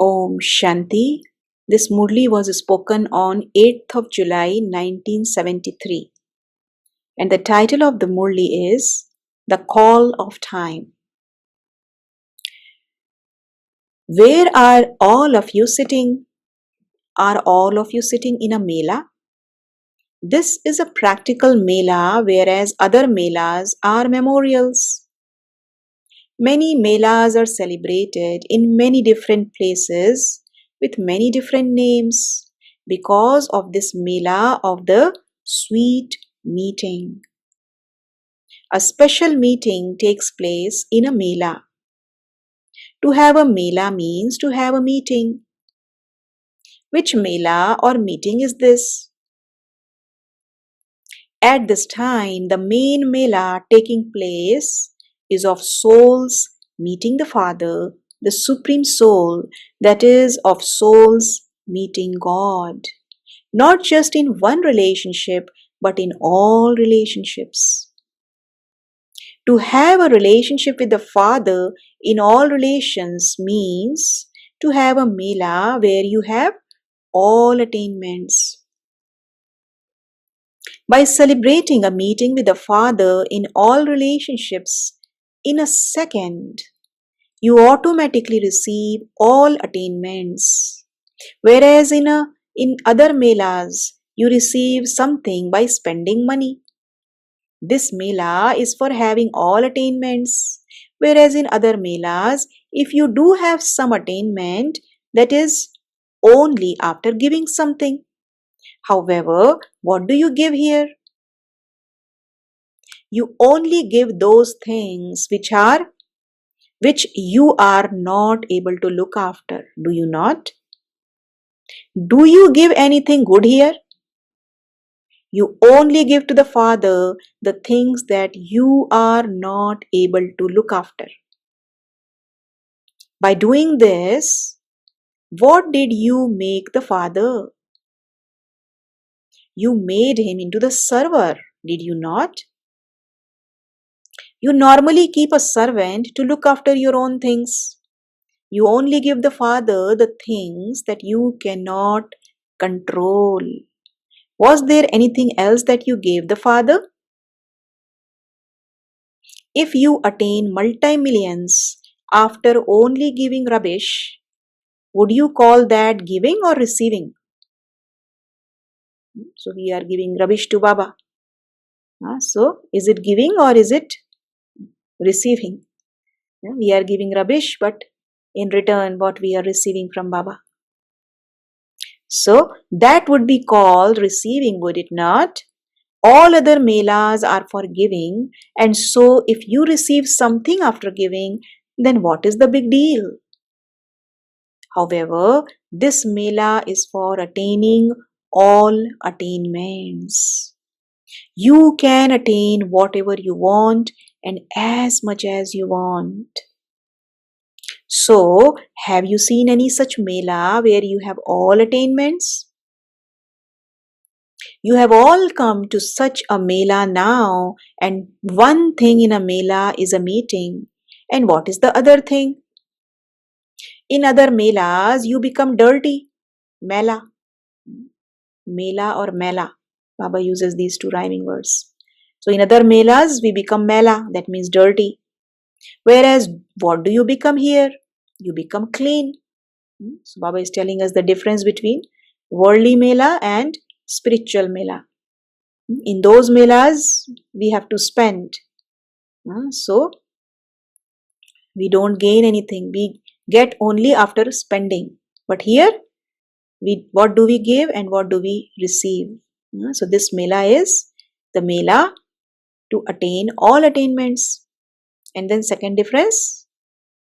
Om Shanti. This Murli was spoken on 8th of July 1973, and the title of the Murli is The Call of Time. Where are all of you sitting? Are all of you sitting in a mela? This is a practical mela, whereas other melas are memorials. Many melas are celebrated in many different places with many different names because of this mela of the sweet meeting. A special meeting takes place in a mela. To have a mela means to have a meeting. Which mela or meeting is this? At this time, the main mela taking place is of souls meeting the Father, the Supreme Soul, that is, of souls meeting God. Not just in one relationship, but in all relationships. To have a relationship with the Father in all relations means to have a mela where you have all attainments. By celebrating a meeting with the Father in all relationships in a second, you automatically receive all attainments. Whereas in other melas, you receive something by spending money. This mela is for having all attainments. Whereas in other melas, if you do have some attainment, that is only after giving something. However, what do you give here? You only give those things which you are not able to look after. Do you not? Do you give anything good here? You only give to the Father the things that you are not able to look after. By doing this, what did you make the Father? You made him into the server, did you not? You normally keep a servant to look after your own things. You only give the Father the things that you cannot control. Was there anything else that you gave the Father? If you attain multi-millions after only giving rubbish, would you call that giving or receiving? So we are giving rubbish to Baba. So is it giving or is it receiving? We are giving rubbish, but in return what we are receiving from Baba. So that would be called receiving, would it not? All other melas are for giving, and so if you receive something after giving, then what is the big deal? However, this mela is for attaining all attainments. You can attain whatever you want and as much as you want. So, have you seen any such mela where you have all attainments? You have all come to such a mela now, and one thing in a mela is a meeting. And what is the other thing? In other melas, you become dirty. Mela. Mela or mela. Baba uses these two rhyming words. So in other melas, we become mela, that means dirty. Whereas, what do you become here? You become clean. So Baba is telling us the difference between worldly mela and spiritual mela. In those melas, we have to spend. So, we don't gain anything. We get only after spending. But here, what do we give and what do we receive? So, this mela is the mela to attain all attainments. And then second difference,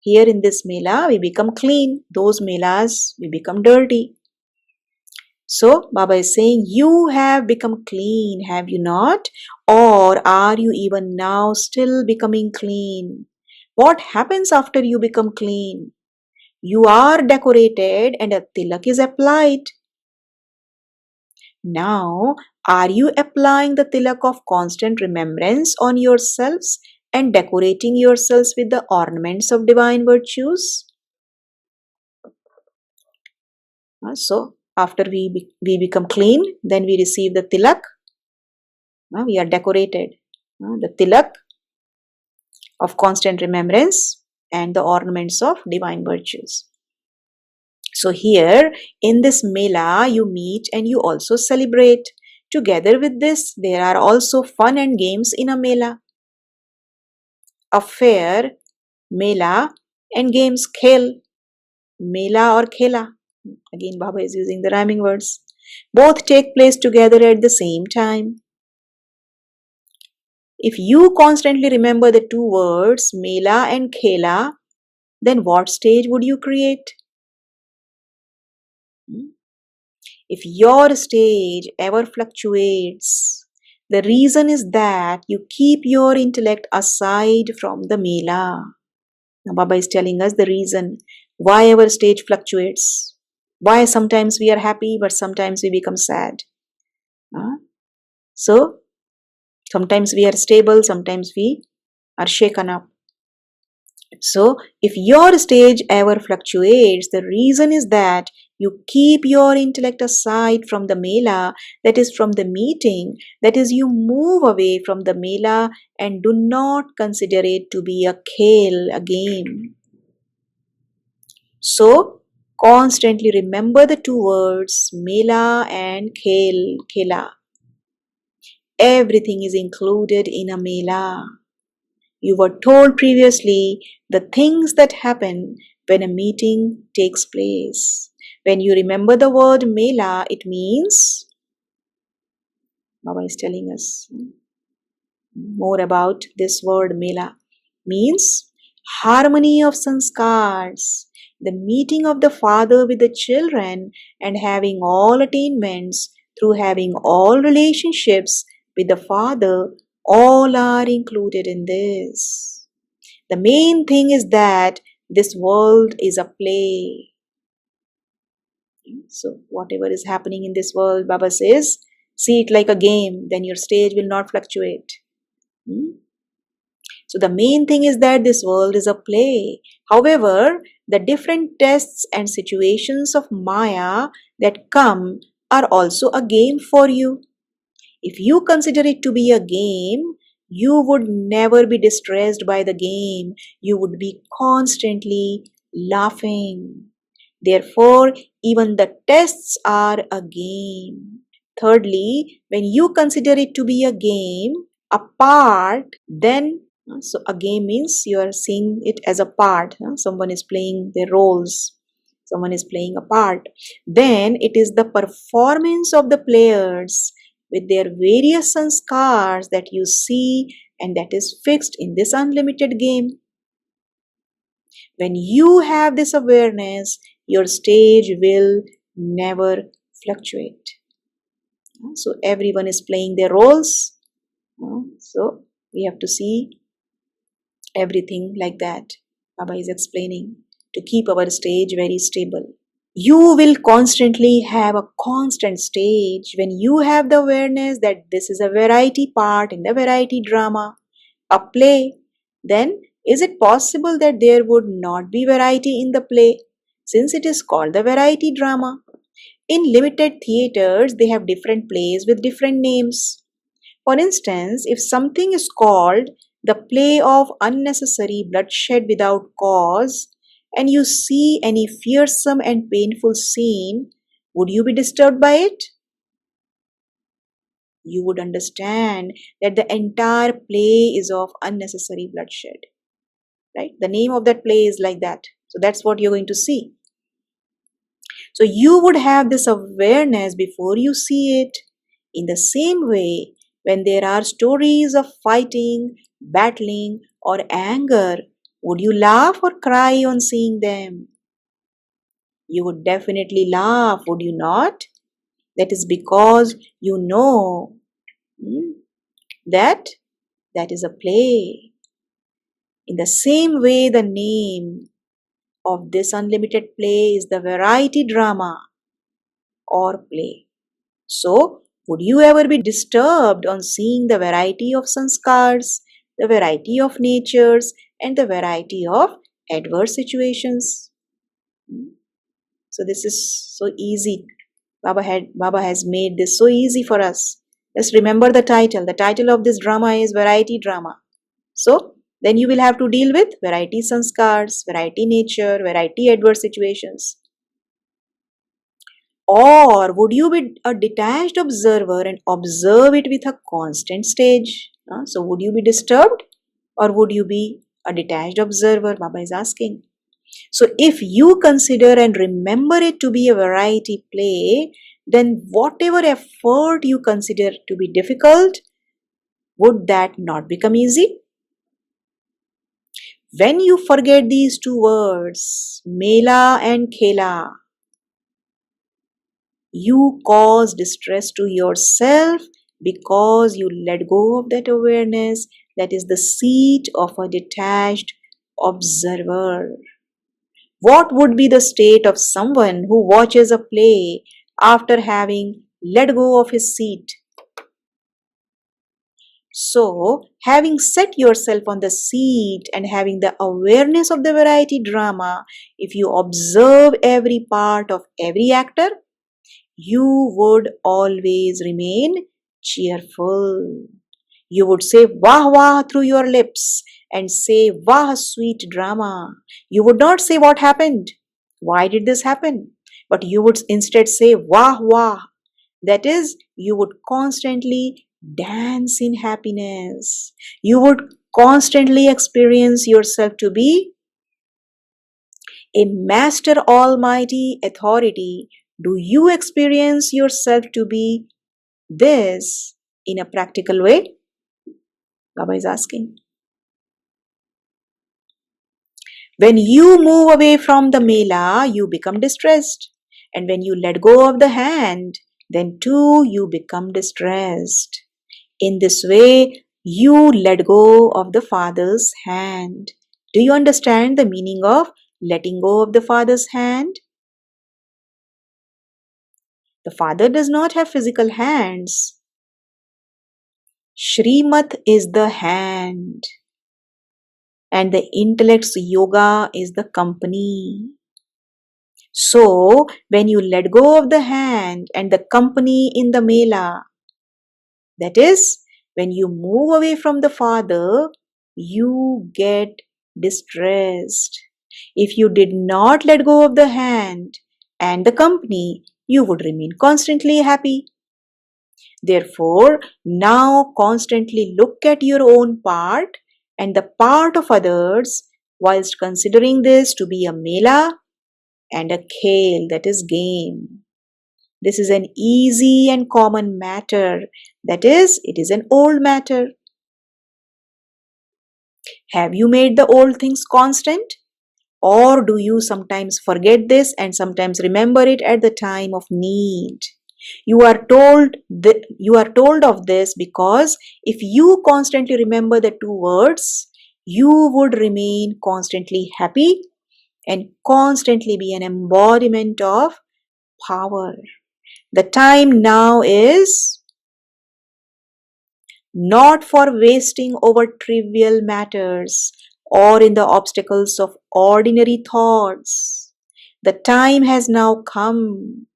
here in this mela, we become clean. Those melas, we become dirty. So, Baba is saying, you have become clean, have you not? Or are you even now still becoming clean? What happens after you become clean? You are decorated and a tilak is applied. Now, are you applying the tilak of constant remembrance on yourselves and decorating yourselves with the ornaments of divine virtues? So after we become clean, then we receive the tilak. We are decorated. The tilak of constant remembrance and the ornaments of divine virtues. So here in this Mela, you meet and you also celebrate. Together with this, there are also fun and games in a Mela. A fair, Mela, and games khel, Mela or khela. Again, Baba is using the rhyming words. Both take place together at the same time. If you constantly remember the two words, Mela and khela, then what stage would you create? If your stage ever fluctuates, the reason is that you keep your intellect aside from the Mela. Now, Baba is telling us the reason why our stage fluctuates. Why sometimes we are happy, but sometimes we become sad. So, sometimes we are stable, sometimes we are shaken up. So, if your stage ever fluctuates, the reason is that you keep your intellect aside from the Mela, that is from the meeting, that is, you move away from the Mela and do not consider it to be a khel, a game. So, constantly remember the two words Mela and khel, khela. Everything is included in a Mela. You were told previously the things that happen when a meeting takes place. When you remember the word Mela, it means, Baba is telling us more about this word Mela, means harmony of sanskars, the meeting of the father with the children and having all attainments through having all relationships with the father, all are included in this. The main thing is that this world is a play. So, whatever is happening in this world, Baba says, see it like a game, then your stage will not fluctuate. So, the main thing is that this world is a play. However, the different tests and situations of Maya that come are also a game for you. If you consider it to be a game, you would never be distressed by the game. You would be constantly laughing. Therefore, even the tests are a game. Thirdly, when you consider it to be a game, a part, then so a game means you are seeing it as a part. Someone is playing their roles. Someone is playing a part. Then it is the performance of the players with their various sanskars that you see and that is fixed in this unlimited game. When you have this awareness, your stage will never fluctuate. So everyone is playing their roles. So we have to see everything like that. Baba is explaining to keep our stage very stable. You will constantly have a constant stage when you have the awareness that this is a variety part in the variety drama, a play. Then is it possible that there would not be variety in the play since it is called the variety drama? In limited theaters, they have different plays with different names. For instance, if something is called the play of unnecessary bloodshed without cause, and you see any fearsome and painful scene, would you be disturbed by it? You would understand that the entire play is of unnecessary bloodshed. Right? The name of that play is like that. So that's what you're going to see. So you would have this awareness before you see it. In the same way, when there are stories of fighting, battling, or anger, would you laugh or cry on seeing them? You would definitely laugh, would you not? That is because you know that that is a play. In the same way, the name of this unlimited play is the variety drama or play. So, would you ever be disturbed on seeing the variety of sanskars, the variety of natures, and the variety of adverse situations? So this is so easy. Baba has made this so easy for us. Just remember the title. The title of this drama is Variety Drama. So then you will have to deal with variety sanskars, variety nature, variety adverse situations. Or would you be a detached observer and observe it with a constant stage? So would you be disturbed or would you be a detached observer? Baba is asking. So if you consider and remember it to be a variety play, then whatever effort you consider to be difficult, would that not become easy? When you forget these two words, Mela and Khela, you cause distress to yourself because you let go of that awareness that is the seat of a detached observer. What would be the state of someone who watches a play after having let go of his seat? So, having set yourself on the seat and having the awareness of the variety drama, if you observe every part of every actor, you would always remain cheerful. You would say wah wah through your lips and say wah sweet drama. You would not say what happened. Why did this happen? But you would instead say wah wah. That is, you would constantly dance in happiness. You would constantly experience yourself to be a master almighty authority. Do you experience yourself to be this in a practical way? Baba is asking. When you move away from the mela, you become distressed. And when you let go of the hand, then too you become distressed. In this way, you let go of the Father's hand. Do you understand the meaning of letting go of the Father's hand? The Father does not have physical hands. Shrimat is the hand, and the intellect's yoga is the company. So, when you let go of the hand and the company in the mela, that is, when you move away from the Father, you get distressed. If you did not let go of the hand and the company, you would remain constantly happy. Therefore, now constantly look at your own part and the part of others whilst considering this to be a mela and a khel, that is game. This is an easy and common matter. That is, it is an old matter. Have you made the old things constant? Or do you sometimes forget this and sometimes remember it at the time of need? You are told of this because if you constantly remember the two words, you would remain constantly happy and constantly be an embodiment of power. The time now is not for wasting over trivial matters or in the obstacles of ordinary thoughts. The time has now come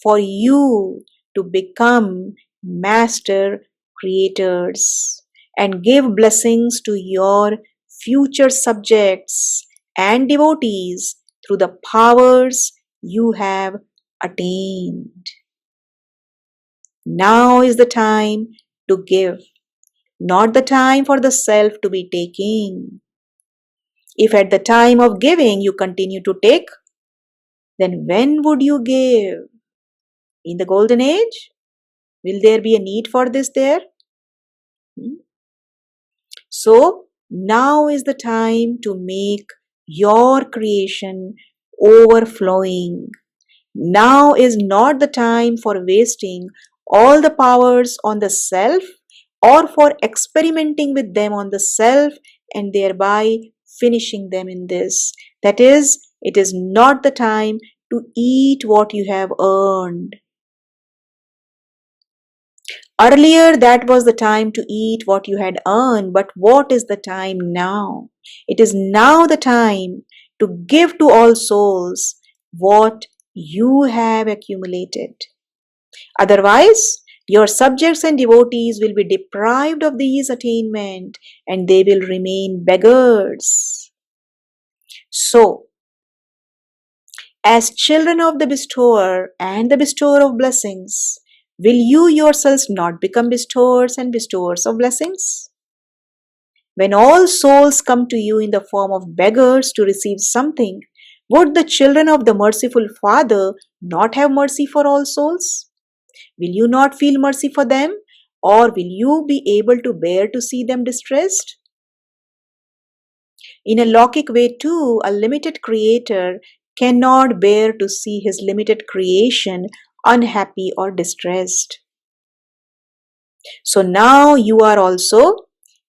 for you to become master creators and give blessings to your future subjects and devotees through the powers you have attained. Now is the time to give, not the time for the self to be taking. If at the time of giving you continue to take, then when would you give? In the golden age? Will there be a need for this there? So now is the time to make your creation overflowing. Now is not the time for wasting all the powers on the self or for experimenting with them on the self and thereby finishing them in this. That is, it is not the time to eat what you have earned. Earlier, that was the time to eat what you had earned, but what is the time now? It is now the time to give to all souls what you have accumulated. Otherwise, your subjects and devotees will be deprived of these attainment and they will remain beggars. So, as children of the bestower and the bestower of blessings, will you yourselves not become bestowers and bestowers of blessings? When all souls come to you in the form of beggars to receive something, would the children of the merciful Father not have mercy for all souls? Will you not feel mercy for them? Or will you be able to bear to see them distressed? In a Lokic way, too, a limited creator cannot bear to see his limited creation unhappy or distressed. So now you are also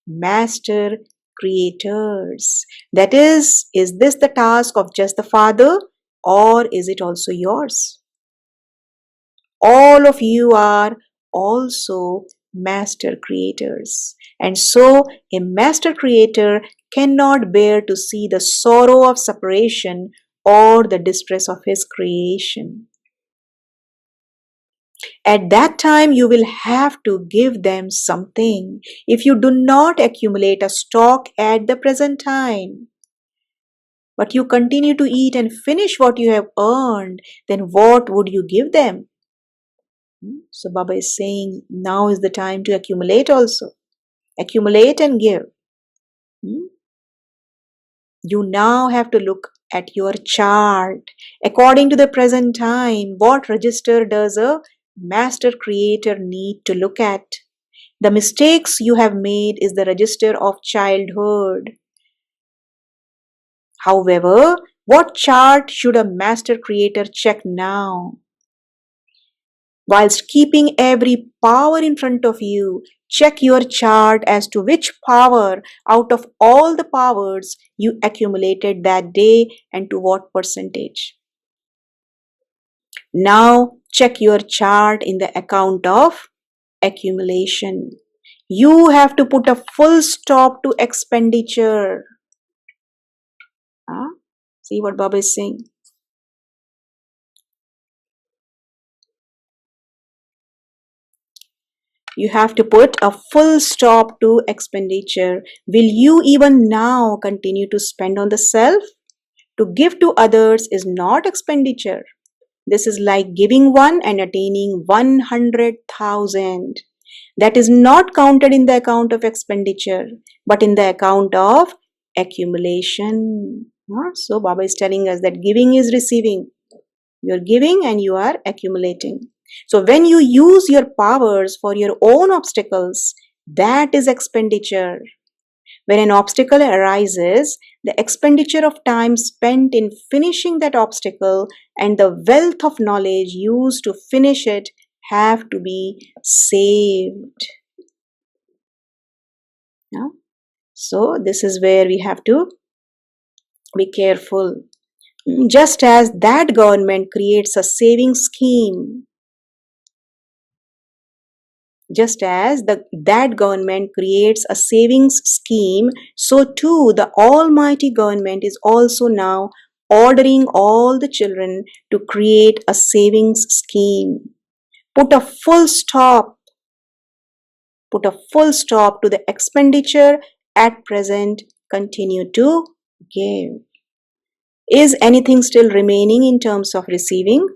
master creators. That is this the task of just the Father or is it also yours? All of you are also master creators. And so a master creator cannot bear to see the sorrow of separation or the distress of his creation. At that time, you will have to give them something. If you do not accumulate a stock at the present time, but you continue to eat and finish what you have earned, then what would you give them? So Baba is saying now is the time to accumulate also. Accumulate and give. You now have to look at your chart. According to the present time, what register does a master creator need to look at? The mistakes you have made is the register of childhood. However, what chart should a master creator check now? Whilst keeping every power in front of you, check your chart as to which power out of all the powers you accumulated that day and to what percentage. Now check your chart in the account of accumulation. You have to put a full stop to expenditure. See what Baba is saying? You have to put a full stop to expenditure. Will you even now continue to spend on the self? To give to others is not expenditure. This is like giving one and attaining 100,000. That is not counted in the account of expenditure, but in the account of accumulation. So Baba is telling us that giving is receiving. You are giving and you are accumulating. So when you use your powers for your own obstacles, that is expenditure. When an obstacle arises, the expenditure of time spent in finishing that obstacle and the wealth of knowledge used to finish it have to be saved. Yeah? So this is where we have to be careful. Just as that government creates a saving scheme, that government creates a savings scheme, so too the Almighty Government is also now ordering all the children to create a savings scheme. Put a full stop to the expenditure at present. Continue to give. Is anything still remaining in terms of receiving?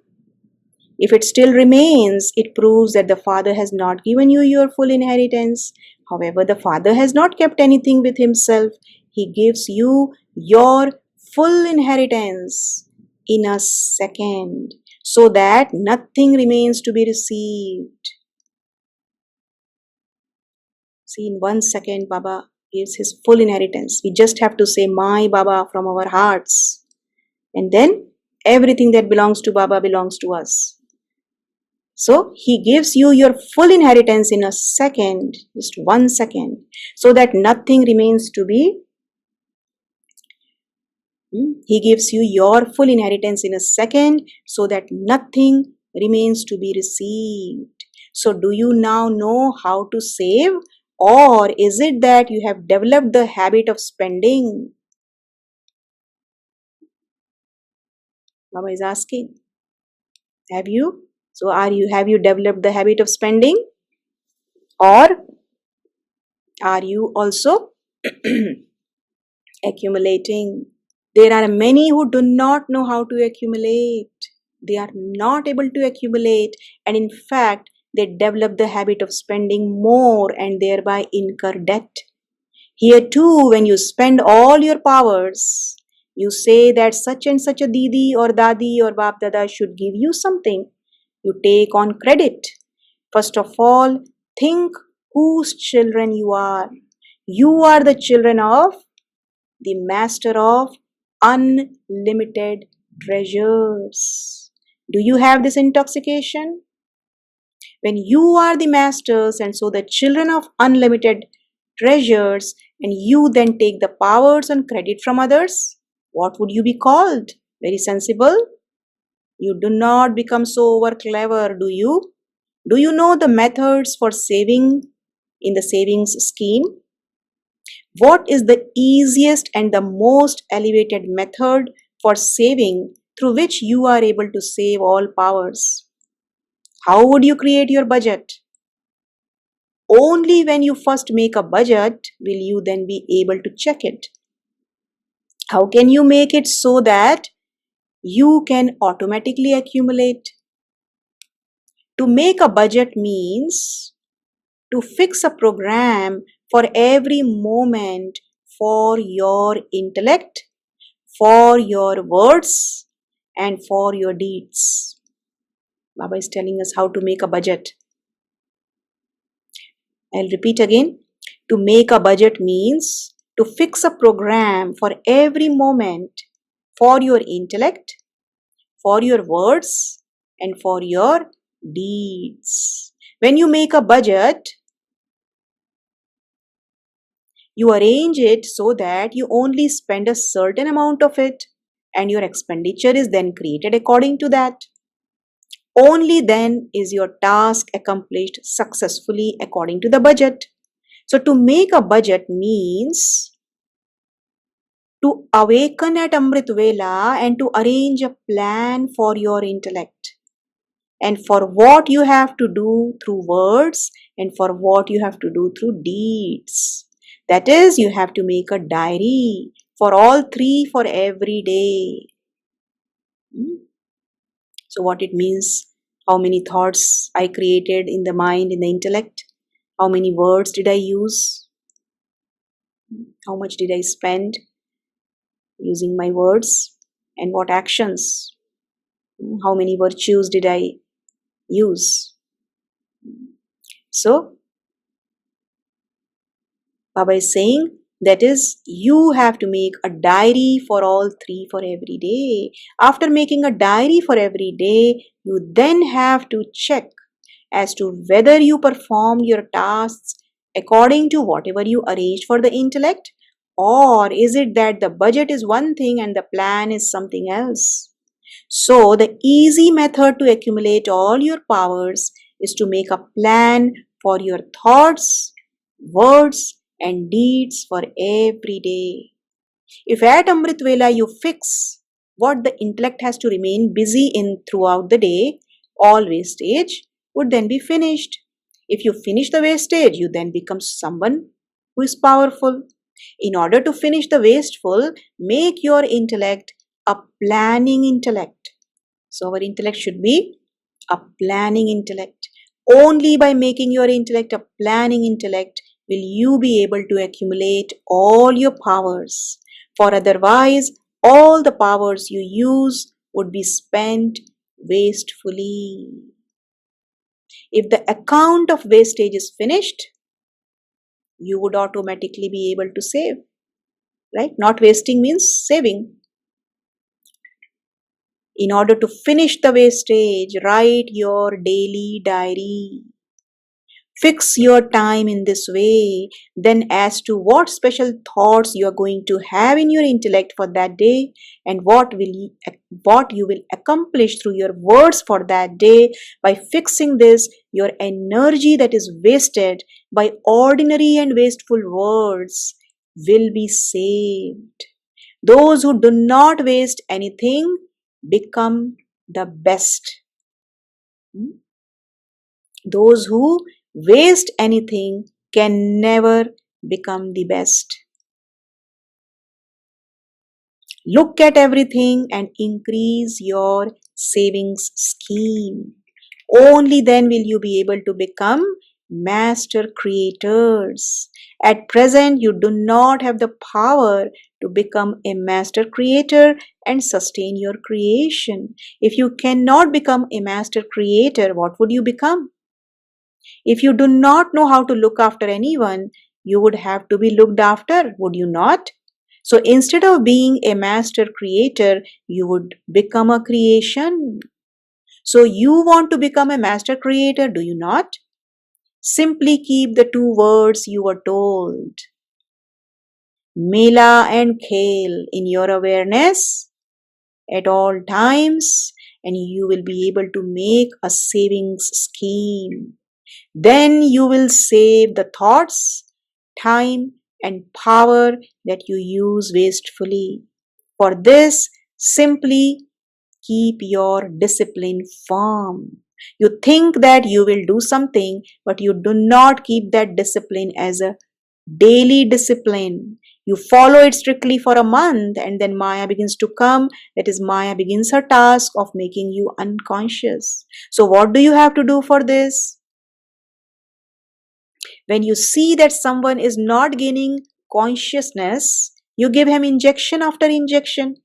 If it still remains, it proves that the Father has not given you your full inheritance. However, the Father has not kept anything with himself. He gives you your full inheritance in a second, so that nothing remains to be received. See, in 1 second, Baba gives his full inheritance. We just have to say, My Baba, from our hearts. And then everything that belongs to Baba belongs to us. So he gives you your full inheritance in a second, just 1 second, so that nothing remains to be. He gives you your full inheritance in a second, so that nothing remains to be received. So do you now know how to save? Or is it that you have developed the habit of spending? Baba is asking. Have you? So have you developed the habit of spending, or are you also accumulating? There are many who do not know how to accumulate. They are not able to accumulate, and in fact, they develop the habit of spending more and thereby incur debt. Here too, when you spend all your powers, you say that such and such a didi or dadi or bap dada should give you something. You take on credit. First of all, think whose children you are. You are the children of the master of unlimited treasures. Do you have this intoxication? When you are the masters and so the children of unlimited treasures, and you then take the powers on credit from others, what would you be called? Very sensible? You do not become so over clever, do you? Do you know the methods for saving in the savings scheme? What is the easiest and the most elevated method for saving through which you are able to save all powers? How would you create your budget? Only when you first make a budget will you then be able to check it. How can you make it so that you can automatically accumulate? To make a budget means to fix a program for every moment for your intellect, for your words, and for your deeds. Baba is telling us how to make a budget. I'll repeat again. To make a budget means to fix a program for every moment for your intellect, for your words, and for your deeds. When you make a budget, you arrange it so that you only spend a certain amount of it, and your expenditure is then created according to that. Only then is your task accomplished successfully according to the budget. So, to make a budget means to awaken at Amrit Vela and to arrange a plan for your intellect, and for what you have to do through words, and for what you have to do through deeds. That is, you have to make a diary for all three for every day. So, what it means, how many thoughts I created in the mind, in the intellect, how many words did I use, how much did I spend using my words, and what actions, how many virtues did I use. So, Baba is saying that is, you have to make a diary for all three for every day. After making a diary for every day, you then have to check as to whether you perform your tasks according to whatever you arranged for the intellect, or is it that the budget is one thing and the plan is something else. So, the easy method to accumulate all your powers is to make a plan for your thoughts, words, and deeds for every day. If at Amrit Vela you fix what the intellect has to remain busy in throughout the day, all wastage would then be finished. If you finish the wastage, you then become someone who is powerful. In order to finish the wasteful, make your intellect a planning intellect. So, our intellect should be a planning intellect. Only by making your intellect a planning intellect will you be able to accumulate all your powers. For otherwise, all the powers you use would be spent wastefully. If the account of wastage is finished, you would automatically be able to save. Right? Not wasting means saving. In order to finish the wastage, write your daily diary. Fix your time in this way. Then, as to what special thoughts you are going to have in your intellect for that day, and what you will accomplish through your words for that day, by fixing this, your energy that is wasted by ordinary and wasteful words will be saved. Those who do not waste anything become the best. Hmm? Those who waste anything can never become the best. Look at everything and increase your savings scheme. Only then will you be able to become master creators. At present, you do not have the power to become a master creator and sustain your creation. If you cannot become a master creator, what would you become? If you do not know how to look after anyone, you would have to be looked after, would you not? So instead of being a master creator, you would become a creation. So you want to become a master creator, do you not? Simply keep the two words you were told, Mela and Khel, in your awareness at all times, and you will be able to make a savings scheme. Then you will save the thoughts, time, and power that you use wastefully. For this, simply keep your discipline firm. You think that you will do something, but you do not keep that discipline as a daily discipline. You follow it strictly for a month, and then Maya begins to come. That is, Maya begins her task of making you unconscious. So, what do you have to do for this? When you see that someone is not gaining consciousness, you give him injection after injection.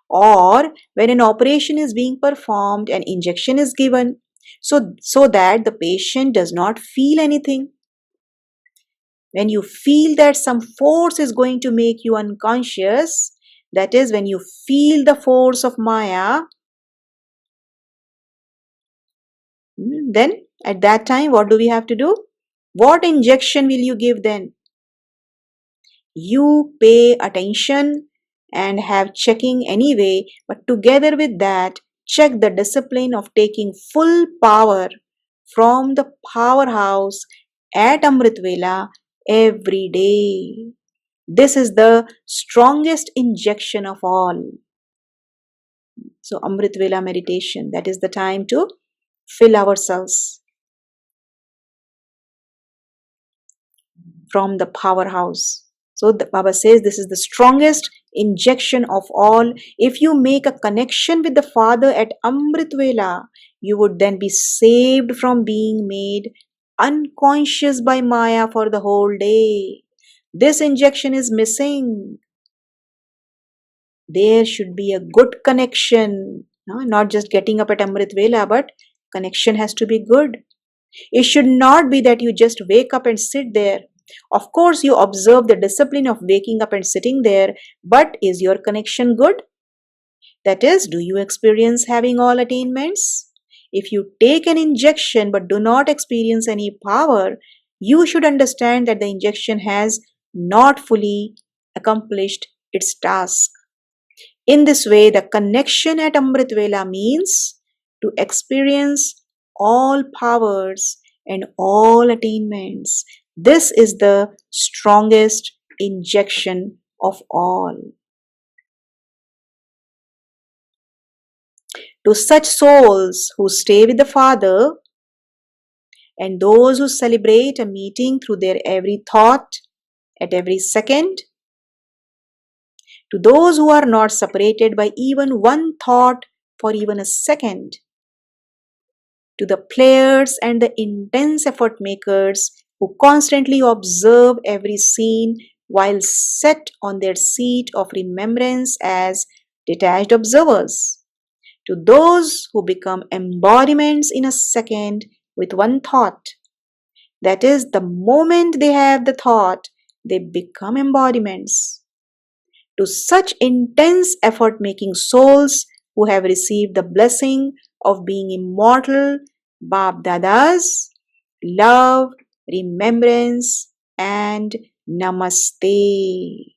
Or when an operation is being performed, an injection is given so that the patient does not feel anything. When you feel that some force is going to make you unconscious, that is when you feel the force of Maya, then at that time, what do we have to do? What injection will you give then? You pay attention and have checking anyway, but together with that, check the discipline of taking full power from the powerhouse at Amritvela every day. This is the strongest injection of all. So, Amritvela meditation, that is the time to fill ourselves from the powerhouse. So the Baba says this is the strongest injection of all. If you make a connection with the Father at Amritvela, you would then be saved from being made unconscious by Maya for the whole day. This injection is missing. There should be a good connection, not just getting up at Amritvela, but connection has to be good. It should not be that you just wake up and sit there. Of course, you observe the discipline of waking up and sitting there, but is your connection good? That is, do you experience having all attainments? If you take an injection but do not experience any power, you should understand that the injection has not fully accomplished its task. In this way, the connection at Amritvela means to experience all powers and all attainments. This is the strongest injection of all. To such souls who stay with the Father and those who celebrate a meeting through their every thought at every second, to those who are not separated by even one thought for even a second, to the players and the intense effort makers who constantly observe every scene while set on their seat of remembrance as detached observers, to those who become embodiments in a second with one thought. That is, the moment they have the thought, they become embodiments. To such intense effort making souls who have received the blessing of being immortal, Bab Dada's love, remembrance, and namaste.